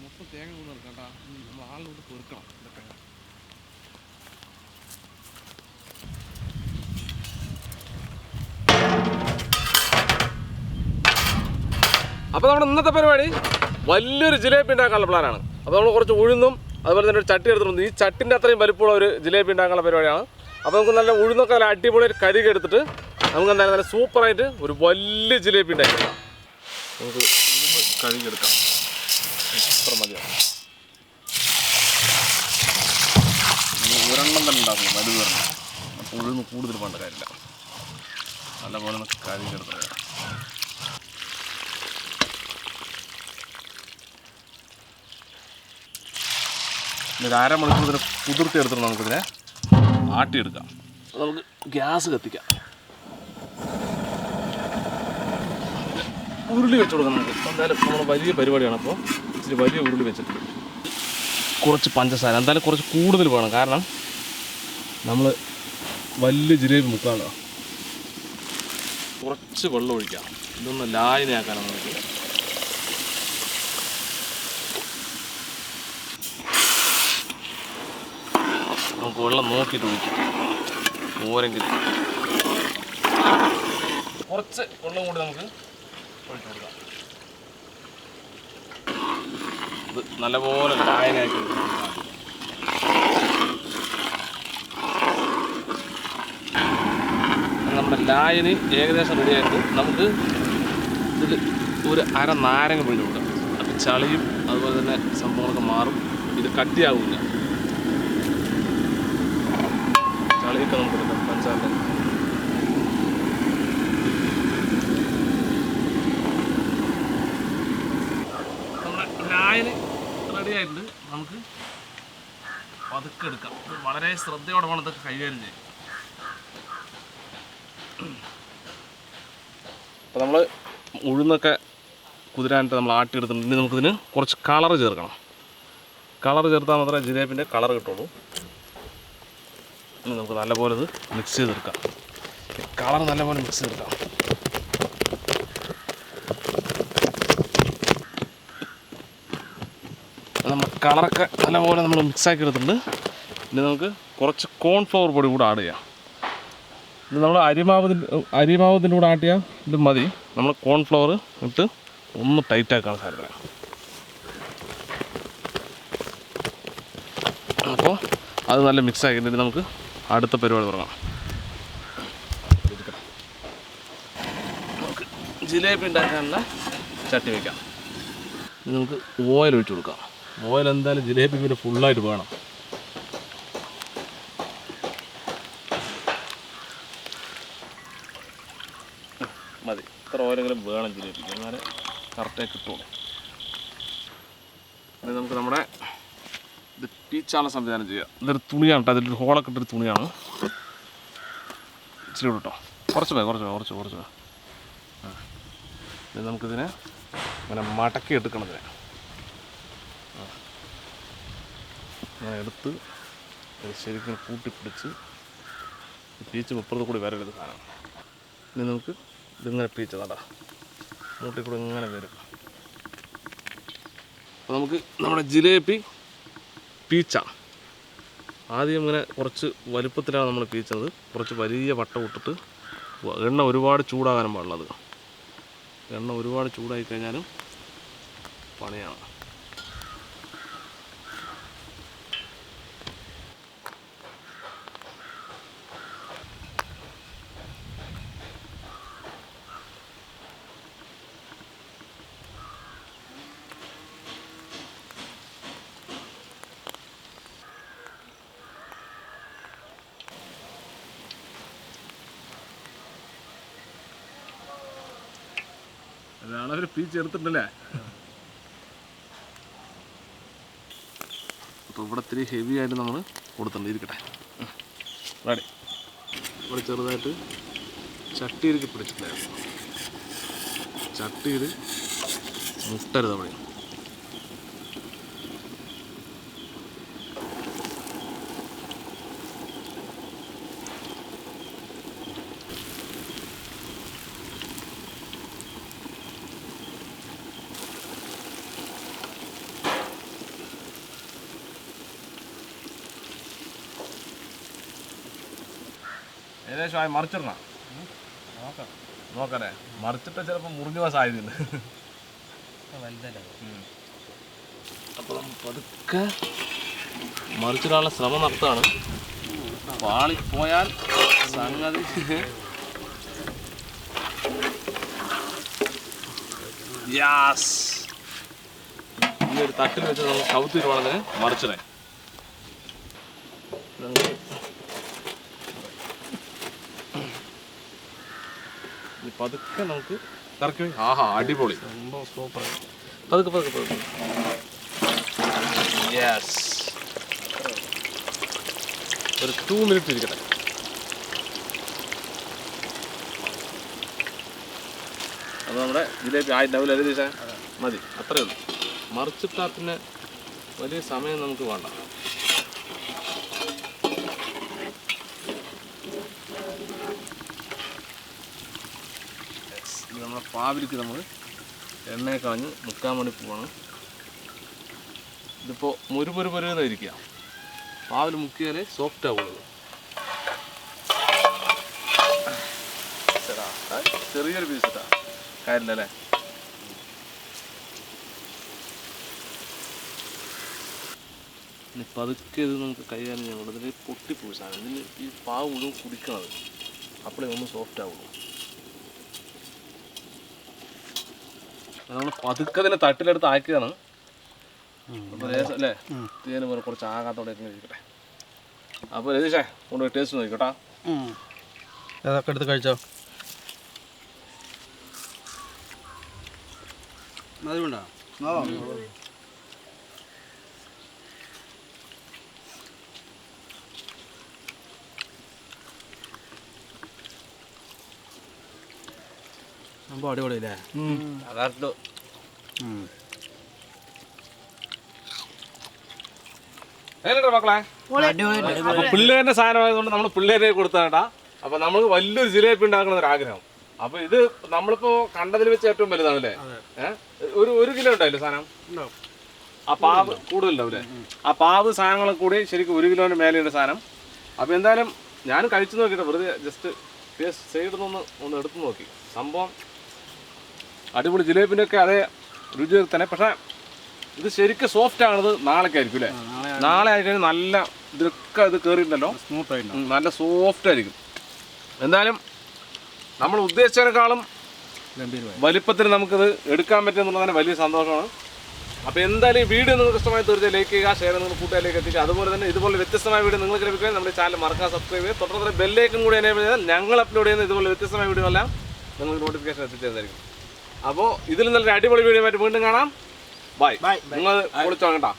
മൊത്തം തേങ്ങ കൊണ്ട് ഇറക്കാം നമ്മൾ ആളിനോട് പെറുക്കണം ഇതൊക്കെ. അപ്പോൾ നമ്മുടെ ഇന്നത്തെ പരിപാടി വലിയൊരു ജിലേബി ഉണ്ടാക്കാനുള്ള പ്ലാനാണ്. അപ്പോൾ നമ്മൾ കുറച്ച് ഉഴുന്നും അതുപോലെ തന്നെ ഒരു ചട്ടി എടുത്തിട്ടുണ്ട്. ഈ ചട്ടിൻ്റെ അത്രയും വലിപ്പമുള്ള ഒരു ജിലേബി ഉണ്ടാക്കാനുള്ള പരിപാടിയാണ്. അപ്പോൾ നമുക്ക് നല്ല ഉഴുന്നൊക്കെ നല്ല അടിപൊളി കരുകി എടുത്തിട്ട് നമുക്ക് എന്തായാലും നല്ല സൂപ്പറായിട്ട് ഒരു വലിയ ജിലേബി ഉണ്ടാക്കിയെടുക്കാം. നമുക്ക് ഉഴുന്ന് കഴുകിയെടുക്കാം. ഇത്ര മതിയാണ്. ഒരെണ്ണം തന്നെ ഉണ്ടാക്കും, വലുത് വരണം. അപ്പോൾ ഉഴുന്ന് കൂടുതൽ വേണ്ട കാര്യമില്ല. നല്ലപോലെ ഒന്ന് കഴുകിയെടുക്കാം. ഒരു അരമണിക്കൂർ കുതിർത്തി എടുത്തിട്ട് നമുക്കിതിനെ ആട്ടിയെടുക്കാം. നമുക്ക് ഗ്യാസ് കത്തിക്കാം. ഉരുളി വെച്ച് കൊടുക്കാം നമുക്ക്. എന്തായാലും നമ്മൾ വലിയ പരിപാടിയാണ്. അപ്പോൾ ഇച്ചിരി വലിയ ഉരുളി വെച്ചിട്ട് കുറച്ച് പഞ്ചസാര എന്തായാലും കുറച്ച് കൂടുതൽ വേണം. കാരണം നമ്മൾ വലിയ ജിലേബി മുക്കാണല്ലോ. കുറച്ച് വെള്ളം ഒഴിക്കാം. ഇതൊന്ന് ലായനിയാക്കാനാണ് നമുക്ക്. നമുക്ക് വെള്ളം നോക്കിയിട്ട് ഒഴിക്കാം. ഓരെങ്കിലും കുറച്ച് വെള്ളം കൂടി നമുക്ക് ഒഴിച്ചു കൊടുക്കാം. ഇത് നല്ലപോലെ ലായനാക്കി നമ്മുടെ ലായനി ഏകദേശം റെഡിയായിട്ട് നമുക്ക് ഇതിൽ ഒരു അര നാരങ്ങ പിഴിഞ്ഞ് കൊടുക്കാം. അപ്പം ചളിയും അതുപോലെ തന്നെ സംഭവങ്ങളൊക്കെ മാറും. ഇത് കട്ടിയാവില്ല. ചളിയൊക്കെ നമുക്ക് എടുക്കാം. പഞ്ചാര നമ്മുടെ ലായനി റെഡി ആയിട്ടുണ്ട്. നമുക്ക് പതുക്കെ എടുക്കാം. വളരെ ശ്രദ്ധയോടെ വേണം ഇതൊക്കെ കൈകാര്യം ചെയ്യാം. അപ്പോൾ നമ്മൾ ഉഴുന്നൊക്കെ കുതിരാനായിട്ട് നമ്മൾ ആട്ടിയെടുത്തിട്ടുണ്ട്. ഇനി നമുക്കിതിന് കുറച്ച് കളർ ചേർക്കണം. കളർ ചേർത്താൽ മാത്രമേ ജിലേബിൻ്റെ കളർ കിട്ടുള്ളൂ. ഇനി നമുക്ക് നല്ലപോലെ ഇത് മിക്സ് ചെയ്തെടുക്കാം. കളർ നല്ലപോലെ മിക്സ് ചെയ്തെടുക്കാം. നമ്മൾ കളറൊക്കെ നല്ലപോലെ നമ്മൾ മിക്സാക്കി എടുത്തിട്ടുണ്ട്. ഇനി നമുക്ക് കുറച്ച് കോൺഫ്ലവർ പൊടി കൂടെ ആഡ് ചെയ്യാം. ഇത് നമ്മൾ അരിമാവത്തിൻ്റെ കൂടെ ആട്ടിയാൽ ഇത് മതി. നമ്മൾ കോൺഫ്ലവർ ഇട്ട് ഒന്ന് ടൈറ്റാക്കാണ് സാധനം. അപ്പോൾ അത് നല്ല മിക്സ് ആക്കിയിട്ട് നമുക്ക് അടുത്ത പരിപാടി തുടങ്ങാം. നമുക്ക് ജിലേബി ഉണ്ടാക്കാനുള്ള ചട്ടി വയ്ക്കാം. ഇത് നമുക്ക് ഓയിൽ ഒഴിച്ച് കൊടുക്കാം. ഓയിൽ എന്തായാലും ജിലേബി പിന്നെ ഫുള്ളായിട്ട് വേണം. മതി, ഇത്ര ഓയിലെങ്കിലും വേണം ജിലേബിക്ക്, എന്നാലേ കറക്റ്റായി കിട്ടുള്ളൂ. അത് നമുക്ക് നമ്മുടെ ഇത് പീച്ചാനുള്ള സംവിധാനം ചെയ്യുക. ഇതൊരു തുണിയാണ് കേട്ടോ. അതിലൊരു ഹോളൊക്കെ ഇട്ടൊരു തുണിയാണ്. ഇച്ചിരി കേട്ടോ, കുറച്ച് പോയി. ഇത് നമുക്കിതിനെ ഇങ്ങനെ മടക്കി എടുക്കണതിനെ അങ്ങനെ എടുത്ത് ശരിക്കും കൂട്ടിപ്പിടിച്ച് പീച്ച് മുപ്പുറത്ത് കൂടി വരരുത് സാധനം. ഇനി നമുക്ക് ഇതിങ്ങനെ പീച്ച് നടാ മൂട്ടിൽ കൂടി ഇങ്ങനെ വരും. അപ്പോൾ നമുക്ക് നമ്മുടെ ജിലേബി പീച്ചാം. ആദ്യം ഇങ്ങനെ കുറച്ച് വലുപ്പത്തിലാണ് നമ്മൾ പീച്ചത്. കുറച്ച് വലിയ വട്ടം ഇട്ടിട്ട് എണ്ണ ഒരുപാട് ചൂടാകാനും പാടുള്ളത്. എണ്ണ ഒരുപാട് ചൂടായി കഴിഞ്ഞാലും പണിയാണ്. അതാണ് ഒരു പീച്ച് എടുത്തിട്ടുണ്ടല്ലേ. അപ്പോൾ ഇവിടെ ഇത്തിരി ഹെവി ആയിട്ട് നമ്മൾ കൊടുത്തിട്ടുണ്ട്. ഇരിക്കട്ടെ, റെഡി. ഇവിടെ ചെറുതായിട്ട് ചട്ടിയിലേക്ക് പിടിച്ചിട്ടുണ്ടായിരുന്നു. ചട്ടിയിൽ മുട്ടരുത് അവിടെ. ഏകദേശം മറിച്ചിടണം. നോക്കണേ, മറിച്ചിട്ട് ചിലപ്പോൾ മുറിഞ്ഞു പോകാൻ സാധ്യതയുണ്ട്. അപ്പോൾ നമ്മൾ പതുക്കെ മറിച്ചിടാനുള്ള ശ്രമം നടത്തുകയാണ്. പാളിപ്പോയാൽ സംഗതി യാസ്. ഈ ഒരു തട്ടിൽ വെച്ച് നമ്മൾ കവുത്തിരുവാണെങ്കിൽ മറിച്ചിടേ. പതുക്കെ നമുക്ക് കറക്കി. ആഹാ, അടിപൊളി, സൂപ്പർ. പതുക്കെ പതുക്കെ പതുക്കെ. യെസ്. ഒരു 2 മിനിറ്റ് ഇരിക്കട്ടെ. അത് നമ്മുടെ ജിലേബി ആയിട്ടുണ്ടാവില്ല. അല്ലേ ദിവസം മതി, അത്രയേ ഉള്ളൂ. മറിച്ചിട്ടാൽ പിന്നെ വലിയ സമയം നമുക്ക് വേണ്ട. ഇത് നമ്മളെ പാവിലേക്ക് നമ്മൾ എണ്ണയെ കളഞ്ഞ് മുക്കാൻ വേണ്ടി പോവാണ്. ഇതിപ്പോൾ മുരുപൊരുപൊരുന്ന് ഇരിക്കുക. പാവിൽ മുക്കിയാലേ സോഫ്റ്റ് ആവുള്ളൂ. ചെറിയൊരു പീസ് ഇട്ടാ കാര്യമില്ല അല്ലേ? ഇനി പതുക്കെ ഇത് നമുക്ക് കൈകാര്യം ചെയ്യാൻ കൊണ്ട് ഇതിൽ പൊട്ടിപ്പോയി സാധനം. ഇതിന് ഈ പാവ് മുഴുവൻ കുടിക്കണത്, അപ്പോഴേ ഒന്ന് സോഫ്റ്റ് ആവുള്ളൂ. നമ്മൾ പതുക്കെ തന്നെ തട്ടിലെടുത്ത് ആക്കിയതാണ്. അപ്പോൾ രസം അല്ലേ? തേന് പോലെ കുറച്ച് ആകാത്തോടെ ഇരിക്കട്ടെ. അപ്പോൾ രതീഷേ കൊണ്ടുപോയി ടേസ്റ്റ് നോക്കിക്കോട്ടാ. അതൊക്കെ എടുത്ത് കഴിച്ചോ. അതുകൊണ്ടാ സംഭവം അടിപൊളിയല്ലേ? അതാട്ടോ. മക്കളെ, അപ്പൊ പിള്ളേരുടെ സാധനമായതുകൊണ്ട് നമ്മൾ പിള്ളേരെ കൊടുത്താട്ടാ. അപ്പൊ നമുക്ക് വലിയൊരു ജിലേബി ഉണ്ടാക്കണം ഒരാഗ്രഹം. അപ്പൊ ഇത് നമ്മളിപ്പോ കണ്ടതിൽ വെച്ച് ഏറ്റവും വലുതാണല്ലേ? ഒരു കിലോ ഉണ്ടായില്ലേ സാധനം? ആ പാവ് കൂടുതലുണ്ടാവില്ലേ? ആ പാവ് സാധനങ്ങളൊക്കെ കൂടി ശരിക്കും 1 കിലോന്റെ മേലെയുള്ള സാധനം. അപ്പൊ എന്തായാലും ഞാൻ കഴിച്ചു നോക്കിയിട്ട് വെറുതെ ജസ്റ്റ് ടേസ്റ്റ് സൈഡിൽ ഒന്ന് എടുത്തു നോക്കി. സംഭവം അടിപൊളി. ജിലേബിൻ്റെ ഒക്കെ അതേ രുചി തന്നെ. പക്ഷേ ഇത് ശരിക്കും സോഫ്റ്റ് ആണത് നാളേക്കായിരിക്കും അല്ലേ? നാളെ ആയിക്കഴിഞ്ഞാൽ നല്ല ഇതൊക്കെ ഇത് കയറിയിട്ടുണ്ടല്ലോ, സ്മൂത്തായിട്ട് നല്ല സോഫ്റ്റ് ആയിരിക്കും. എന്തായാലും നമ്മൾ ഉദ്ദേശിച്ചതിനേക്കാളും വലിപ്പത്തിൽ നമുക്കിത് എടുക്കാൻ പറ്റുമെന്നുള്ളത് തന്നെ വലിയ സന്തോഷമാണ്. അപ്പോൾ എന്തായാലും ഈ വീഡിയോ നിങ്ങൾക്ക് ഇഷ്ടമായി തീർച്ചയായും ലൈക്ക് ചെയ്യുക, ഷെയർ നിങ്ങൾ കൂട്ടുകാരിലേക്ക് എത്തിക്കുക. അതുപോലെ തന്നെ ഇതുപോലെ വ്യത്യസ്തമായ വീഡിയോ നിങ്ങൾക്ക് ലഭിക്കാൻ നമ്മുടെ ചാനൽ മറക്കാൻ സബ്സ്ക്രൈബ് ചെയ്യുക. തൊട്ടടുത്ത ബെല്ലേക്കും കൂടി എനേബിൾ ചെയ്താൽ ഞങ്ങൾ അപ്ലോഡ് ചെയ്യുന്ന ഇതുപോലെ വ്യത്യസ്തമായ വീഡിയോ എല്ലാം നിങ്ങൾക്ക് നോട്ടിഫിക്കേഷൻ എത്തിച്ചേർന്നായിരിക്കും. അപ്പോൾ ഇതിൽ നല്ലൊരു അടിപൊളി വീഡിയോ ആയിട്ട് വീണ്ടും കാണാം. ബൈ. നിങ്ങൾ വിളിച്ചോ കേട്ടോ.